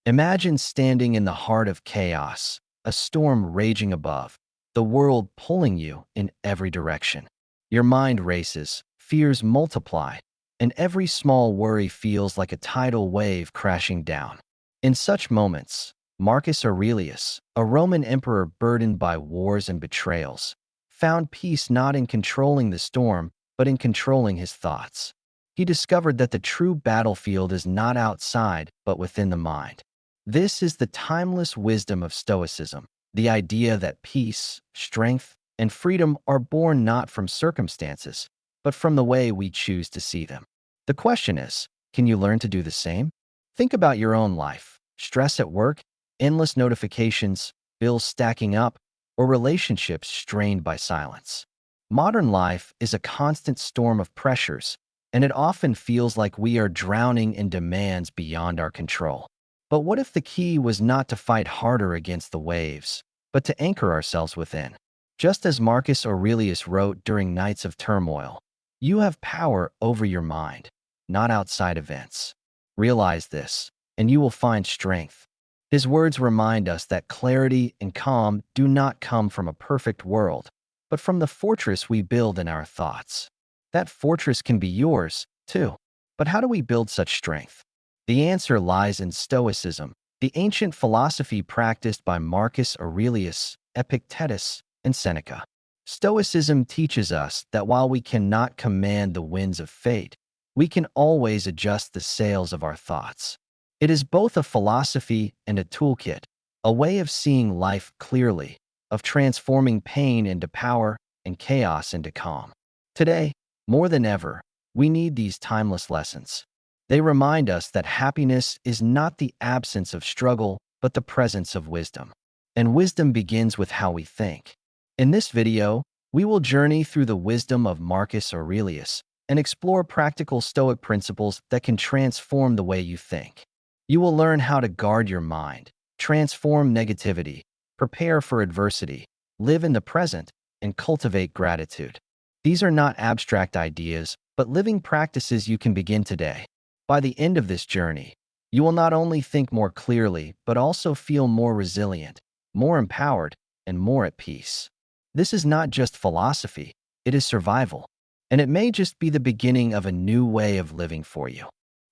Imagine standing in the heart of chaos, a storm raging above, the world pulling you in every direction. Your mind races, fears multiply, and every small worry feels like a tidal wave crashing down. In such moments, Marcus Aurelius, a Roman emperor burdened by wars and betrayals, found peace not in controlling the storm, but in controlling his thoughts. He discovered that the true battlefield is not outside, but within the mind. This is the timeless wisdom of Stoicism, the idea that peace, strength, and freedom are born not from circumstances, but from the way we choose to see them. The question is, can you learn to do the same? Think about your own life: stress at work, endless notifications, bills stacking up, or relationships strained by silence. Modern life is a constant storm of pressures, and it often feels like we are drowning in demands beyond our control. But what if the key was not to fight harder against the waves, but to anchor ourselves within? Just as Marcus Aurelius wrote during nights of turmoil, "You have power over your mind, not outside events. Realize this, and you will find strength." His words remind us that clarity and calm do not come from a perfect world, but from the fortress we build in our thoughts. That fortress can be yours, too. But how do we build such strength? The answer lies in Stoicism, the ancient philosophy practiced by Marcus Aurelius, Epictetus, and Seneca. Stoicism teaches us that while we cannot command the winds of fate, we can always adjust the sails of our thoughts. It is both a philosophy and a toolkit, a way of seeing life clearly, of transforming pain into power and chaos into calm. Today, more than ever, we need these timeless lessons. They remind us that happiness is not the absence of struggle, but the presence of wisdom. And wisdom begins with how we think. In this video, we will journey through the wisdom of Marcus Aurelius and explore practical Stoic principles that can transform the way you think. You will learn how to guard your mind, transform negativity, prepare for adversity, live in the present, and cultivate gratitude. These are not abstract ideas, but living practices you can begin today. By the end of this journey, you will not only think more clearly, but also feel more resilient, more empowered, and more at peace. This is not just philosophy, it is survival, and it may just be the beginning of a new way of living for you.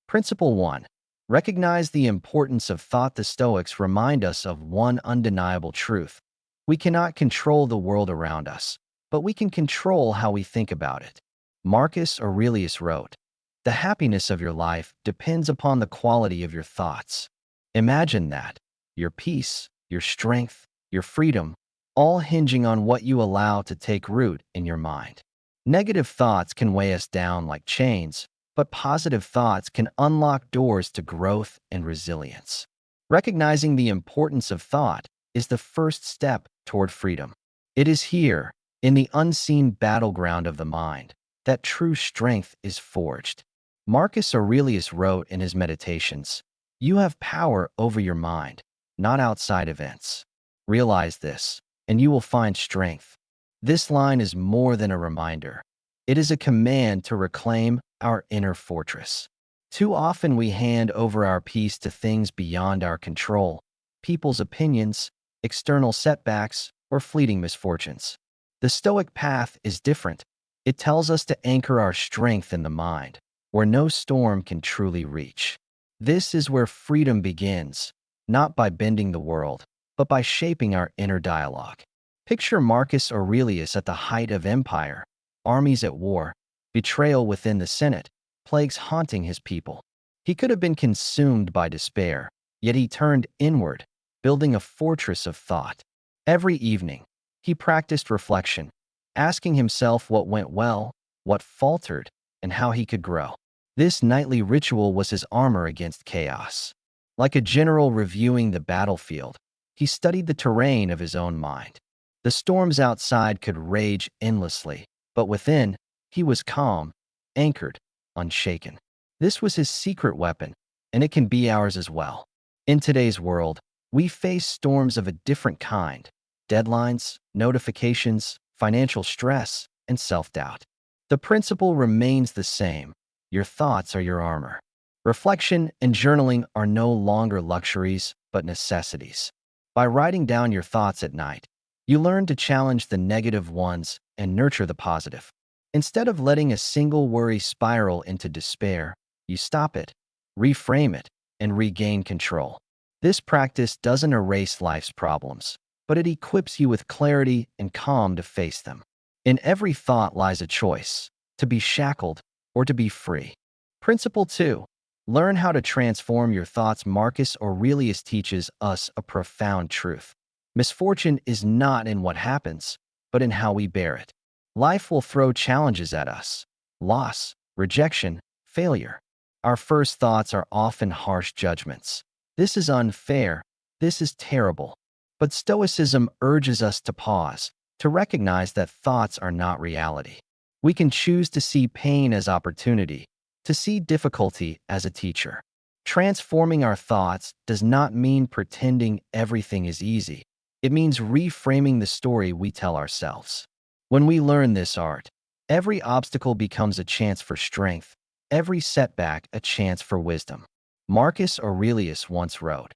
Principle 1. Recognize the importance of thought. The Stoics remind us of one undeniable truth. We cannot control the world around us, but we can control how we think about it. Marcus Aurelius wrote, "The happiness of your life depends upon the quality of your thoughts." Imagine that, your peace, your strength, your freedom, all hinging on what you allow to take root in your mind. Negative thoughts can weigh us down like chains, but positive thoughts can unlock doors to growth and resilience. Recognizing the importance of thought is the first step toward freedom. It is here, in the unseen battleground of the mind, that true strength is forged. Marcus Aurelius wrote in his Meditations, "You have power over your mind, not outside events. Realize this, and you will find strength." This line is more than a reminder. It is a command to reclaim our inner fortress. Too often we hand over our peace to things beyond our control, people's opinions, external setbacks, or fleeting misfortunes. The Stoic path is different. It tells us to anchor our strength in the mind, where no storm can truly reach. This is where freedom begins, not by bending the world, but by shaping our inner dialogue. Picture Marcus Aurelius at the height of empire, armies at war, betrayal within the Senate, plagues haunting his people. He could have been consumed by despair, yet he turned inward, building a fortress of thought. Every evening, he practiced reflection, asking himself what went well, what faltered, and how he could grow. This nightly ritual was his armor against chaos. Like a general reviewing the battlefield, he studied the terrain of his own mind. The storms outside could rage endlessly, but within, he was calm, anchored, unshaken. This was his secret weapon, and it can be ours as well. In today's world, we face storms of a different kind: deadlines, notifications, financial stress, and self-doubt. The principle remains the same. Your thoughts are your armor. Reflection and journaling are no longer luxuries, but necessities. By writing down your thoughts at night, you learn to challenge the negative ones and nurture the positive. Instead of letting a single worry spiral into despair, you stop it, reframe it, and regain control. This practice doesn't erase life's problems, but it equips you with clarity and calm to face them. In every thought lies a choice, to be shackled or to be free. Principle 2. Learn how to transform your thoughts. Marcus Aurelius teaches us a profound truth. Misfortune is not in what happens, but in how we bear it. Life will throw challenges at us: loss, rejection, failure. Our first thoughts are often harsh judgments. This is unfair. This is terrible. But Stoicism urges us to pause, to recognize that thoughts are not reality. We can choose to see pain as opportunity, to see difficulty as a teacher. Transforming our thoughts does not mean pretending everything is easy. It means reframing the story we tell ourselves. When we learn this art, every obstacle becomes a chance for strength, every setback a chance for wisdom. Marcus Aurelius once wrote,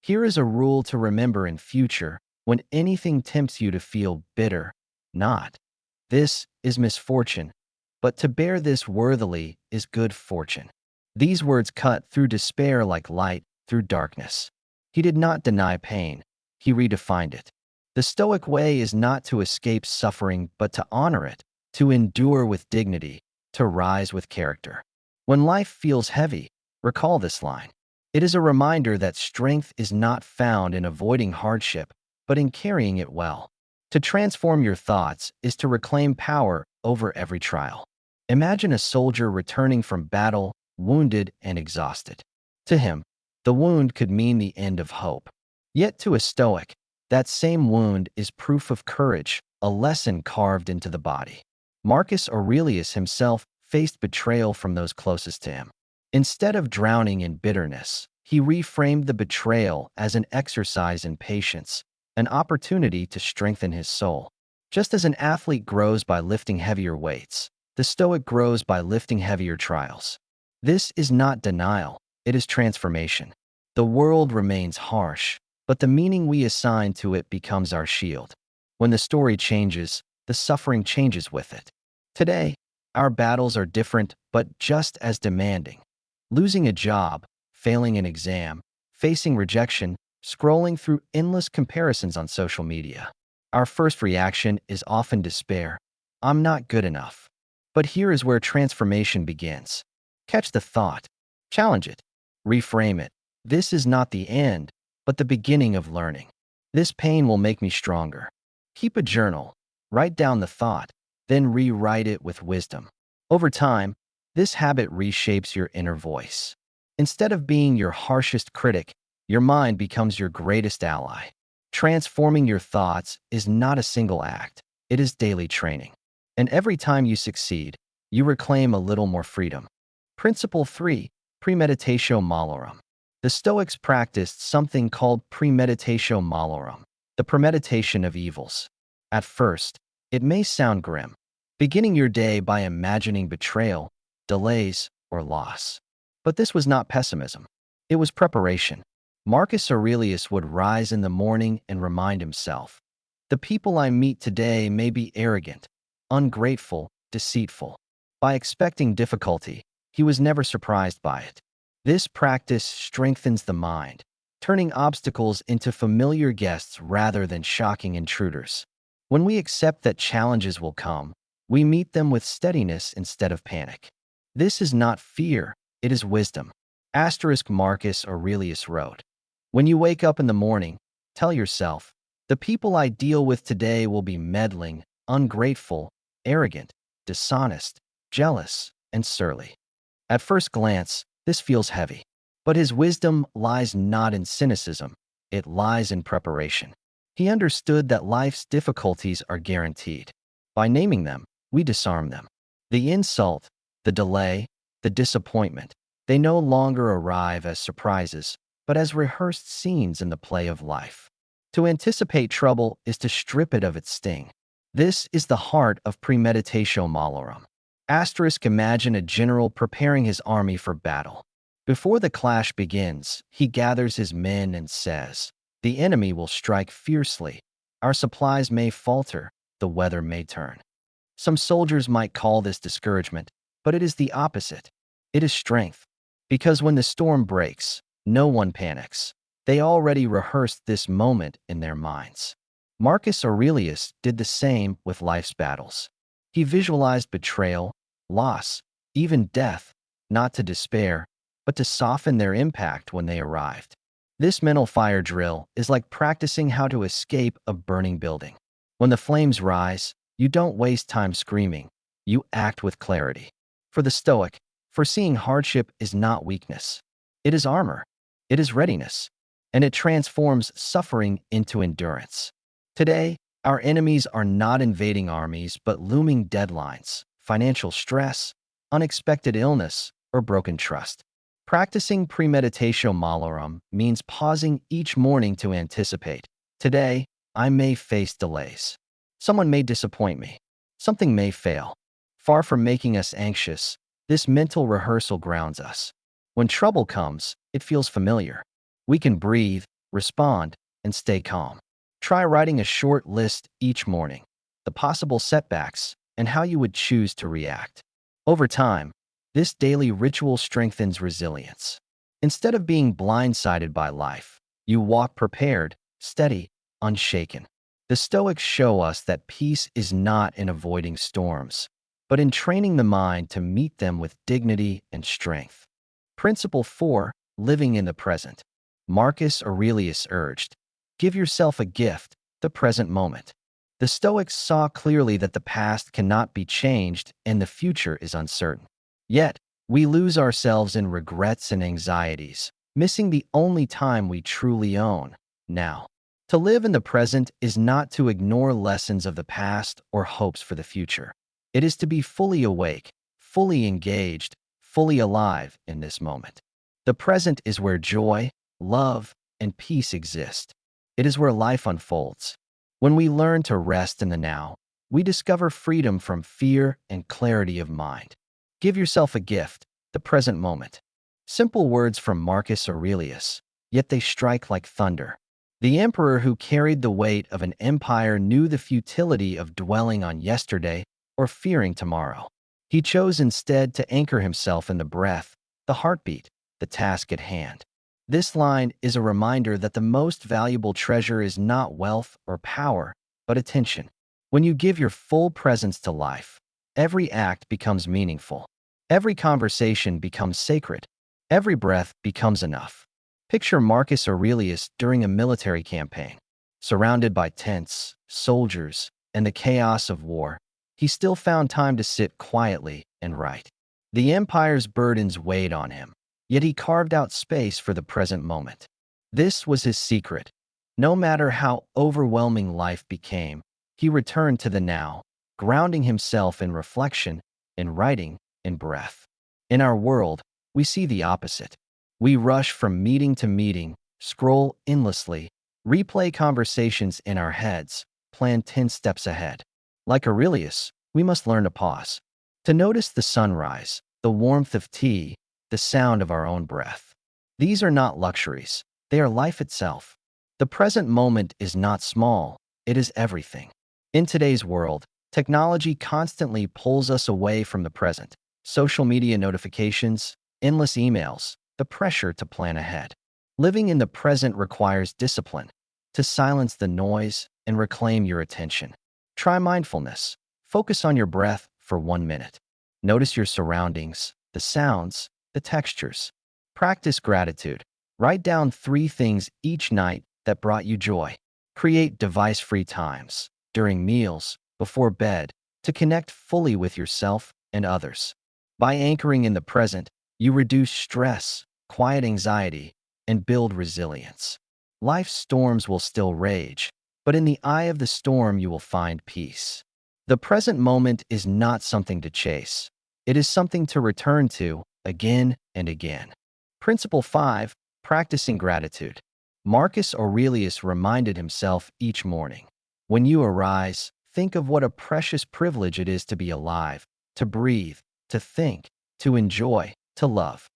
"Here is a rule to remember in future when anything tempts you to feel bitter, not. This is misfortune, but to bear this worthily is good fortune." These words cut through despair like light through darkness. He did not deny pain. He redefined it. The Stoic way is not to escape suffering, but to honor it, to endure with dignity, to rise with character. When life feels heavy, recall this line. It is a reminder that strength is not found in avoiding hardship, but in carrying it well. To transform your thoughts is to reclaim power over every trial. Imagine a soldier returning from battle, wounded and exhausted. To him, the wound could mean the end of hope. Yet to a Stoic, that same wound is proof of courage, a lesson carved into the body. Marcus Aurelius himself faced betrayal from those closest to him. Instead of drowning in bitterness, he reframed the betrayal as an exercise in patience, an opportunity to strengthen his soul. Just as an athlete grows by lifting heavier weights, the Stoic grows by lifting heavier trials. This is not denial, it is transformation. The world remains harsh, but the meaning we assign to it becomes our shield. When the story changes, the suffering changes with it. Today, our battles are different but just as demanding. Losing a job, failing an exam, facing rejection, scrolling through endless comparisons on social media. Our first reaction is often despair. I'm not good enough. But here is where transformation begins. Catch the thought, challenge it, reframe it. This is not the end, but the beginning of learning. This pain will make me stronger. Keep a journal, write down the thought, then rewrite it with wisdom. Over time, this habit reshapes your inner voice. Instead of being your harshest critic, your mind becomes your greatest ally. Transforming your thoughts is not a single act, it is daily training. And every time you succeed, you reclaim a little more freedom. Principle 3. Premeditatio Malorum. The Stoics practiced something called Premeditatio Malorum, the premeditation of evils. At first, it may sound grim, beginning your day by imagining betrayal, delays, or loss. But this was not pessimism. It was preparation. Marcus Aurelius would rise in the morning and remind himself, "The people I meet today may be arrogant, ungrateful, deceitful." By expecting difficulty, he was never surprised by it. This practice strengthens the mind, turning obstacles into familiar guests rather than shocking intruders. When we accept that challenges will come, we meet them with steadiness instead of panic. This is not fear, it is wisdom. Marcus Aurelius wrote, "When you wake up in the morning, tell yourself, the people I deal with today will be meddling, ungrateful, arrogant, dishonest, jealous, and surly." At first glance, this feels heavy. But his wisdom lies not in cynicism, it lies in preparation. He understood that life's difficulties are guaranteed. By naming them, we disarm them. The insult, the delay, the disappointment, they no longer arrive as surprises, but as rehearsed scenes in the play of life. To anticipate trouble is to strip it of its sting. This is the heart of Premeditatio Malorum. Imagine a general preparing his army for battle. Before the clash begins, he gathers his men and says, "The enemy will strike fiercely. Our supplies may falter, the weather may turn." Some soldiers might call this discouragement, but it is the opposite. It is strength. Because when the storm breaks, no one panics. They already rehearsed this moment in their minds. Marcus Aurelius did the same with life's battles. He visualized betrayal, loss, even death, not to despair, but to soften their impact when they arrived. This mental fire drill is like practicing how to escape a burning building. When the flames rise, you don't waste time screaming. You act with clarity. For the Stoic, foreseeing hardship is not weakness. It is armor. It is readiness. And it transforms suffering into endurance. Today, our enemies are not invading armies but looming deadlines, financial stress, unexpected illness, or broken trust. Practicing Premeditatio Malorum means pausing each morning to anticipate. Today, I may face delays. Someone may disappoint me. Something may fail. Far from making us anxious, this mental rehearsal grounds us. When trouble comes, it feels familiar. We can breathe, respond, and stay calm. Try writing a short list each morning, the possible setbacks, and how you would choose to react. Over time, this daily ritual strengthens resilience. Instead of being blindsided by life, you walk prepared, steady, unshaken. The Stoics show us that peace is not in avoiding storms, but in training the mind to meet them with dignity and strength. Principle 4. Living in the present. Marcus Aurelius urged, "Give yourself a gift, the present moment." The Stoics saw clearly that the past cannot be changed and the future is uncertain. Yet, we lose ourselves in regrets and anxieties, missing the only time we truly own, now. To live in the present is not to ignore lessons of the past or hopes for the future. It is to be fully awake, fully engaged, fully alive in this moment. The present is where joy, love, and peace exist. It is where life unfolds. When we learn to rest in the now, we discover freedom from fear and clarity of mind. Give yourself a gift, the present moment. Simple words from Marcus Aurelius, yet they strike like thunder. The emperor who carried the weight of an empire knew the futility of dwelling on yesterday or fearing tomorrow. He chose instead to anchor himself in the breath, the heartbeat, the task at hand. This line is a reminder that the most valuable treasure is not wealth or power, but attention. When you give your full presence to life, every act becomes meaningful. Every conversation becomes sacred. Every breath becomes enough. Picture Marcus Aurelius during a military campaign. Surrounded by tents, soldiers, and the chaos of war, he still found time to sit quietly and write. The empire's burdens weighed on him, yet he carved out space for the present moment. This was his secret. No matter how overwhelming life became, he returned to the now, grounding himself in reflection, in writing, in breath. In our world, we see the opposite. We rush from meeting to meeting, scroll endlessly, replay conversations in our heads, plan 10 steps ahead. Like Aurelius, we must learn to pause, to notice the sunrise, the warmth of tea, the sound of our own breath. These are not luxuries, they are life itself. The present moment is not small, it is everything. In today's world, technology constantly pulls us away from the present. Social media notifications, endless emails, the pressure to plan ahead. Living in the present requires discipline, to silence the noise and reclaim your attention. Try mindfulness. Focus on your breath for 1 minute. Notice your surroundings, the sounds, the textures. Practice gratitude. Write down 3 things each night that brought you joy. Create device-free times, during meals, before bed, to connect fully with yourself and others. By anchoring in the present, you reduce stress, quiet anxiety, and build resilience. Life's storms will still rage, but in the eye of the storm you will find peace. The present moment is not something to chase. It is something to return to again and again. Principle 5. Practicing gratitude. Marcus Aurelius reminded himself each morning, "When you arise, think of what a precious privilege it is to be alive, to breathe, to think, to enjoy, to love."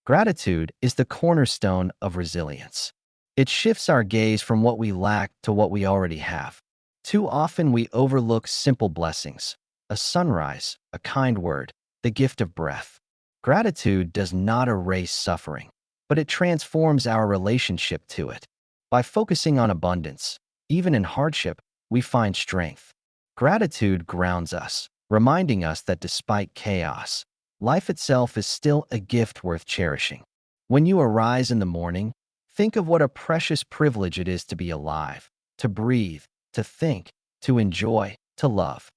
Gratitude is the cornerstone of resilience. It shifts our gaze from what we lack to what we already have. Too often we overlook simple blessings, a sunrise, a kind word, the gift of breath. Gratitude does not erase suffering, but it transforms our relationship to it. By focusing on abundance, even in hardship, we find strength. Gratitude grounds us, reminding us that despite chaos, life itself is still a gift worth cherishing. When you arise in the morning, think of what a precious privilege it is to be alive, to breathe, to think, to enjoy, to love.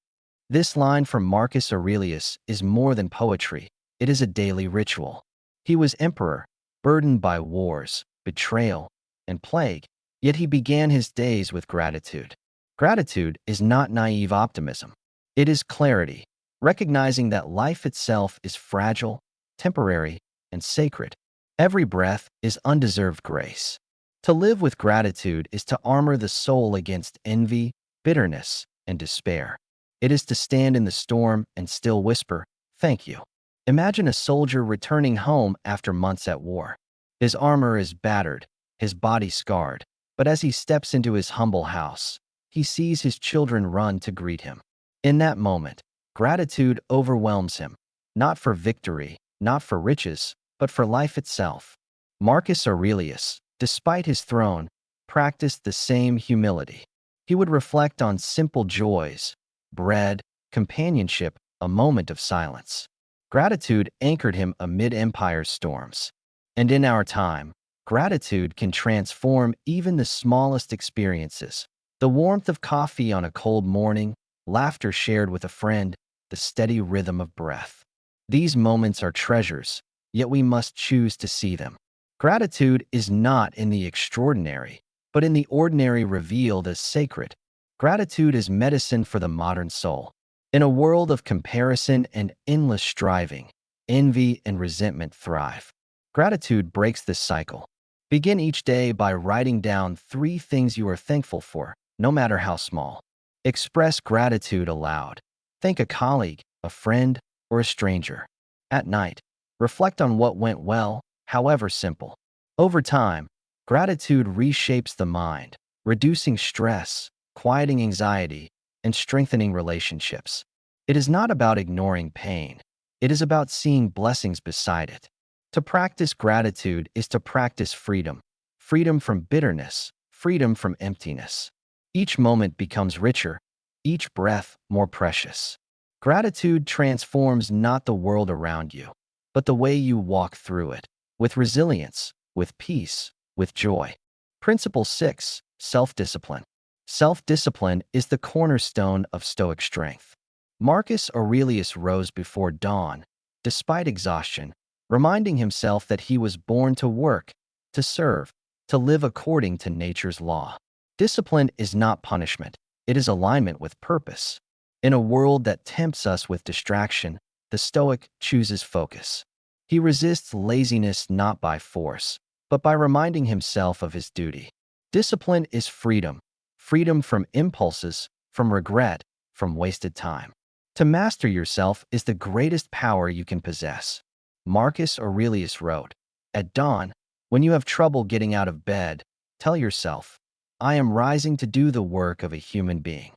This line from Marcus Aurelius is more than poetry, it is a daily ritual. He was emperor, burdened by wars, betrayal, and plague, yet he began his days with gratitude. Gratitude is not naive optimism. It is clarity, recognizing that life itself is fragile, temporary, and sacred. Every breath is undeserved grace. To live with gratitude is to armor the soul against envy, bitterness, and despair. It is to stand in the storm and still whisper, "Thank you." Imagine a soldier returning home after months at war. His armor is battered, his body scarred, but as he steps into his humble house, he sees his children run to greet him. In that moment, gratitude overwhelms him, not for victory, not for riches, but for life itself. Marcus Aurelius, despite his throne, practiced the same humility. He would reflect on simple joys, bread, companionship, a moment of silence. Gratitude anchored him amid empire's storms. And in our time, gratitude can transform even the smallest experiences. The warmth of coffee on a cold morning, laughter shared with a friend, the steady rhythm of breath. These moments are treasures, yet we must choose to see them. Gratitude is not in the extraordinary, but in the ordinary revealed as sacred. Gratitude is medicine for the modern soul. In a world of comparison and endless striving, envy and resentment thrive. Gratitude breaks this cycle. Begin each day by writing down 3 things you are thankful for, no matter how small. Express gratitude aloud. Thank a colleague, a friend, or a stranger. At night, reflect on what went well, however simple. Over time, gratitude reshapes the mind, reducing stress, quieting anxiety, and strengthening relationships. It is not about ignoring pain. It is about seeing blessings beside it. To practice gratitude is to practice freedom. Freedom from bitterness, freedom from emptiness. Each moment becomes richer, each breath more precious. Gratitude transforms not the world around you, but the way you walk through it, with resilience, with peace, with joy. Principle 6, self-discipline. Self-discipline is the cornerstone of Stoic strength. Marcus Aurelius rose before dawn, despite exhaustion, reminding himself that he was born to work, to serve, to live according to nature's law. Discipline is not punishment, it is alignment with purpose. In a world that tempts us with distraction, the Stoic chooses focus. He resists laziness not by force, but by reminding himself of his duty. Discipline is freedom, freedom from impulses, from regret, from wasted time. To master yourself is the greatest power you can possess. Marcus Aurelius wrote, "At dawn, when you have trouble getting out of bed, tell yourself, 'I am rising to do the work of a human being.'"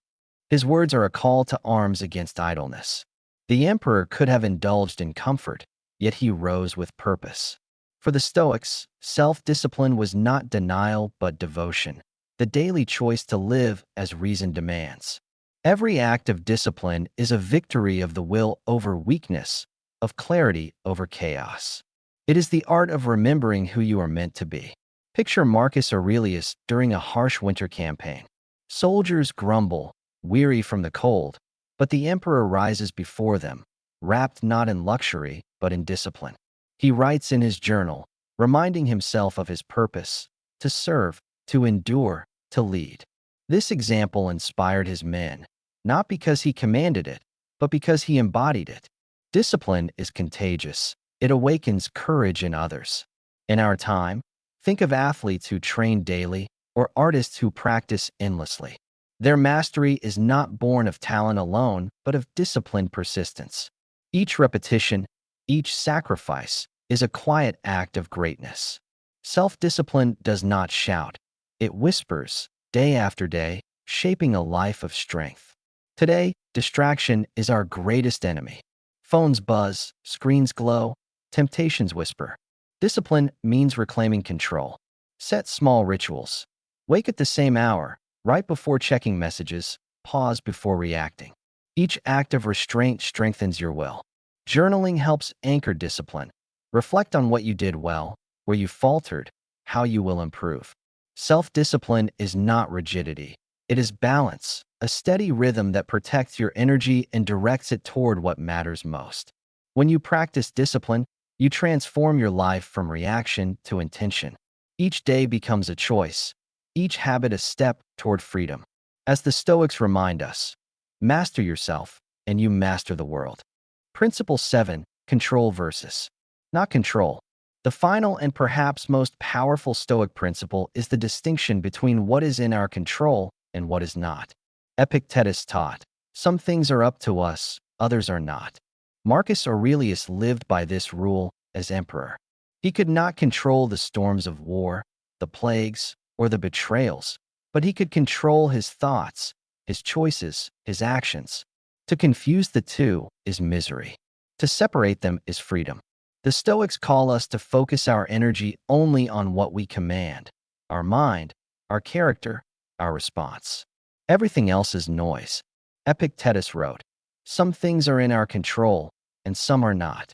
His words are a call to arms against idleness. The emperor could have indulged in comfort, yet he rose with purpose. For the Stoics, self-discipline was not denial but devotion, the daily choice to live as reason demands. Every act of discipline is a victory of the will over weakness, of clarity over chaos. It is the art of remembering who you are meant to be. Picture Marcus Aurelius during a harsh winter campaign. Soldiers grumble, weary from the cold, but the emperor rises before them, wrapped not in luxury, but in discipline. He writes in his journal, reminding himself of his purpose, to serve, to endure, to lead. This example inspired his men, not because he commanded it, but because he embodied it. Discipline is contagious. It awakens courage in others. In our time, think of athletes who train daily or artists who practice endlessly. Their mastery is not born of talent alone, but of disciplined persistence. Each repetition, each sacrifice, is a quiet act of greatness. Self-discipline does not shout. It whispers, day after day, shaping a life of strength. Today, distraction is our greatest enemy. Phones buzz, screens glow, temptations whisper. Discipline means reclaiming control. Set small rituals. Wake at the same hour, right before checking messages, pause before reacting. Each act of restraint strengthens your will. Journaling helps anchor discipline. Reflect on what you did well, where you faltered, how you will improve. Self-discipline is not rigidity. It is balance, a steady rhythm that protects your energy and directs it toward what matters most. When you practice discipline, you transform your life from reaction to intention. Each day becomes a choice, each habit a step toward freedom. As the Stoics remind us, master yourself, and you master the world. Principle 7. Control versus not control. The final and perhaps most powerful Stoic principle is the distinction between what is in our control and what is not. Epictetus taught, some things are up to us, others are not. Marcus Aurelius lived by this rule as emperor. He could not control the storms of war, the plagues, or the betrayals, but he could control his thoughts, his choices, his actions. To confuse the two is misery. To separate them is freedom. The Stoics call us to focus our energy only on what we command, our mind, our character, our response. Everything else is noise. Epictetus wrote, some things are in our control, and some are not.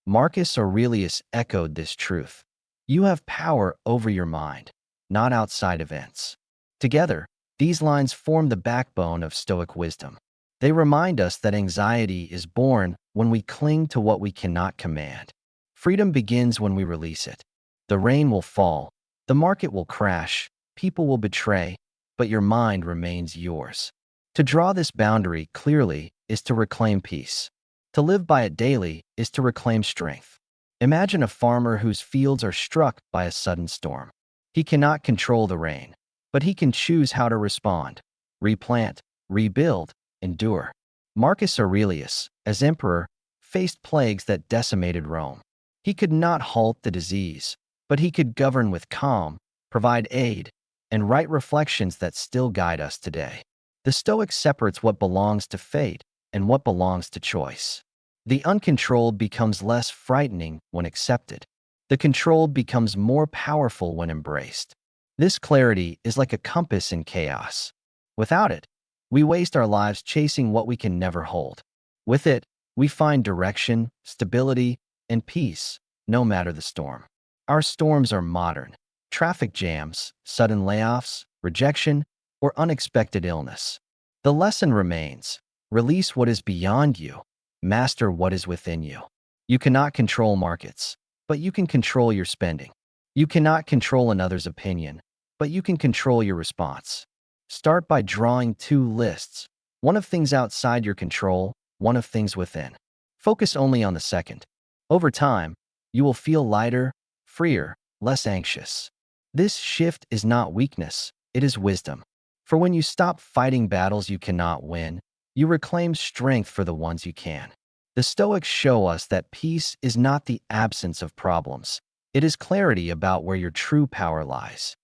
Marcus Aurelius echoed this truth. You have power over your mind, not outside events. Together, these lines form the backbone of Stoic wisdom. They remind us that anxiety is born when we cling to what we cannot command. Freedom begins when we release it. The rain will fall, the market will crash, people will betray, but your mind remains yours. To draw this boundary clearly is to reclaim peace. To live by it daily is to reclaim strength. Imagine a farmer whose fields are struck by a sudden storm. He cannot control the rain, but he can choose how to respond. Replant, rebuild, endure. Marcus Aurelius, as emperor, faced plagues that decimated Rome. He could not halt the disease, but he could govern with calm, provide aid, and write reflections that still guide us today. The Stoic separates what belongs to fate and what belongs to choice. The uncontrolled becomes less frightening when accepted. The controlled becomes more powerful when embraced. This clarity is like a compass in chaos. Without it, we waste our lives chasing what we can never hold. With it, we find direction, stability, and peace, no matter the storm. Our storms are modern. Traffic jams, sudden layoffs, rejection, or unexpected illness. The lesson remains, release what is beyond you, master what is within you. You cannot control markets, but you can control your spending. You cannot control another's opinion, but you can control your response. Start by drawing two lists, one of things outside your control, one of things within. Focus only on the second. Over time, you will feel lighter, freer, less anxious. This shift is not weakness, it is wisdom. For when you stop fighting battles you cannot win, you reclaim strength for the ones you can. The Stoics show us that peace is not the absence of problems. It is clarity about where your true power lies.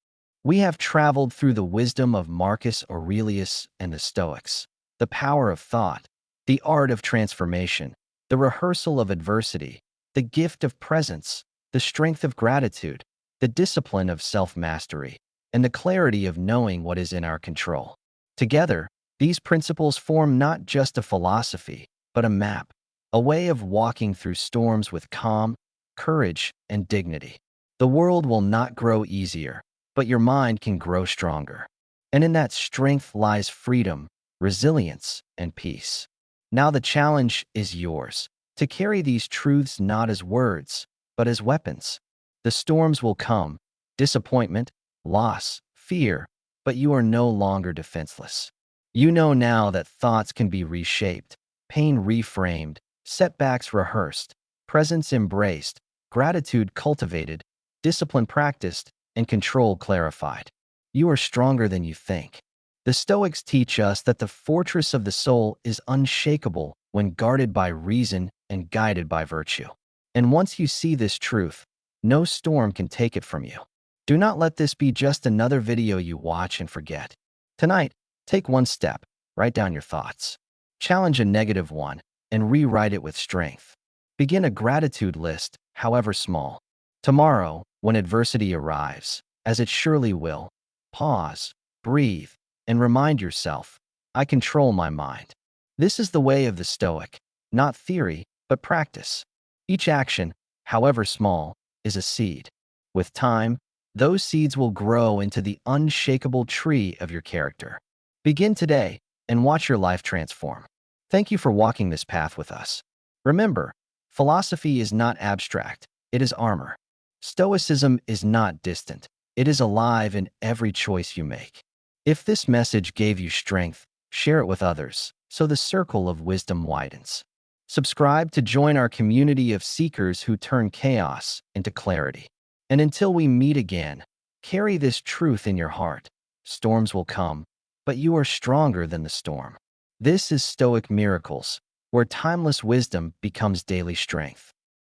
We have traveled through the wisdom of Marcus Aurelius and the Stoics, the power of thought, the art of transformation, the rehearsal of adversity, the gift of presence, the strength of gratitude, the discipline of self-mastery, and the clarity of knowing what is in our control. Together, these principles form not just a philosophy, but a map, a way of walking through storms with calm, courage, and dignity. The world will not grow easier, but your mind can grow stronger. And in that strength lies freedom, resilience, and peace. Now the challenge is yours, to carry these truths not as words, but as weapons. The storms will come, disappointment, loss, fear, but you are no longer defenseless. You know now that thoughts can be reshaped, pain reframed, setbacks rehearsed, presence embraced, gratitude cultivated, discipline practiced, and control clarified. You are stronger than you think. The Stoics teach us that the fortress of the soul is unshakable when guarded by reason and guided by virtue. And once you see this truth, no storm can take it from you. Do not let this be just another video you watch and forget. Tonight, take one step, write down your thoughts. Challenge a negative one and rewrite it with strength. Begin a gratitude list, however small. Tomorrow, when adversity arrives, as it surely will, pause, breathe, and remind yourself, I control my mind. This is the way of the Stoic, not theory, but practice. Each action, however small, is a seed. With time, those seeds will grow into the unshakable tree of your character. Begin today and watch your life transform. Thank you for walking this path with us. Remember, philosophy is not abstract, it is armor. Stoicism is not distant, it is alive in every choice you make. If this message gave you strength, share it with others so the circle of wisdom widens. Subscribe to join our community of seekers who turn chaos into clarity. And until we meet again, carry this truth in your heart. Storms will come, but you are stronger than the storm. This is Stoic Miracles, where timeless wisdom becomes daily strength.